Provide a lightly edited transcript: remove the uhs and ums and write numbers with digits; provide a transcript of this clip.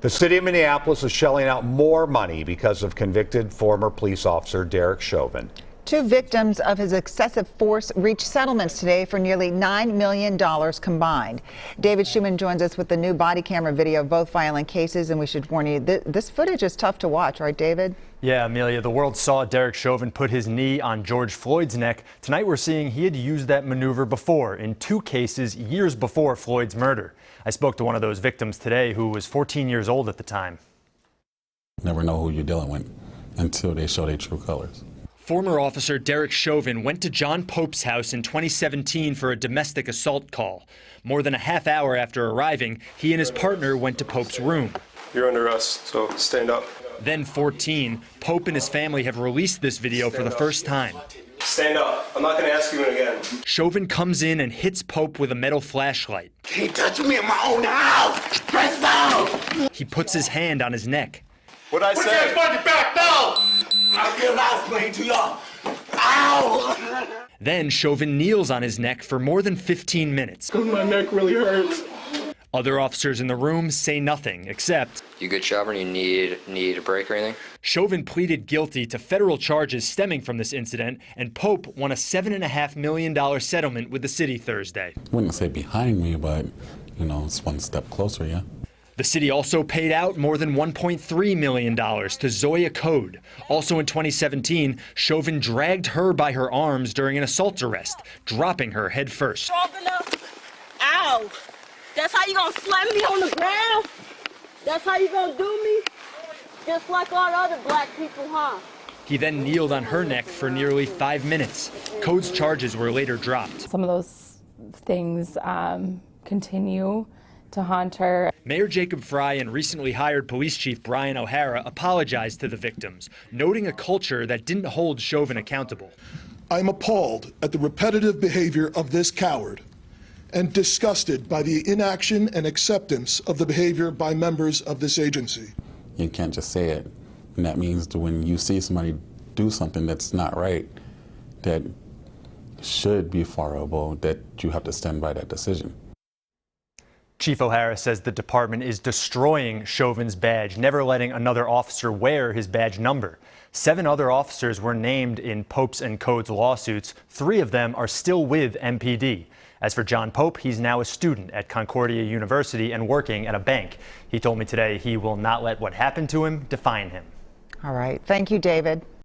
The city of Minneapolis is shelling out more money because of convicted former police officer Derek Chauvin. 2 victims of his excessive force reached settlements today for nearly $9 million combined. David Schuman joins us with the new body camera video of both violent cases, and we should warn you, this footage is tough to watch, right, David? Yeah, Amelia, the world saw Derek Chauvin put his knee on George Floyd's neck. Tonight we're seeing he had used that maneuver before in 2 cases years before Floyd's murder. I spoke to one of those victims today who was 14 years old at the time. Never know who you're dealing with until they show their true colors. Former officer Derek Chauvin went to John Pope's house in 2017 for a domestic assault call. More than a half hour after arriving, he and his partner went to Pope's room. You're under arrest, so stand up. Then 14, Pope and his family have released this video for the first time. Stand up. I'm not going to ask you again. Chauvin comes in and hits Pope with a metal flashlight. He touched me in my own house! Press down! He puts his hand on his neck. What'd I say? Put your back now! I'll get out playing to y'all. Ow! Then Chauvin kneels on his neck for more than 15 minutes. My neck really hurts. Other officers in the room say nothing, except... You good, Chauvin? You need a break or anything? Chauvin pleaded guilty to federal charges stemming from this incident, and Pope won a $7.5 million settlement with the city Thursday. I wouldn't say behind me, but, it's one step closer, yeah. The city also paid out more than $1.3 million to Zoya Code. Also in 2017, Chauvin dragged her by her arms during an assault arrest, dropping her head first. Ow! That's how you gonna slam me on the ground? That's how you gonna do me? Just like all the other black people, huh? He then kneeled on her neck for nearly 5 minutes. Code's charges were later dropped. Some of those things continue to haunt her. Mayor Jacob Fry and recently hired Police Chief Brian O'Hara apologized to the victims, noting a culture that didn't hold Chauvin accountable. I'm appalled at the repetitive behavior of this coward and disgusted by the inaction and acceptance of the behavior by members of this agency. You can't just say it. And that means that when you see somebody do something that's not right, that should be fireable, that you have to stand by that decision. Chief O'Hara says the department is destroying Chauvin's badge, never letting another officer wear his badge number. 7 other officers were named in Pope's and Code's lawsuits. 3 of them are still with MPD. As for John Pope, he's now a student at Concordia University and working at a bank. He told me today he will not let what happened to him define him. All right. Thank you, David.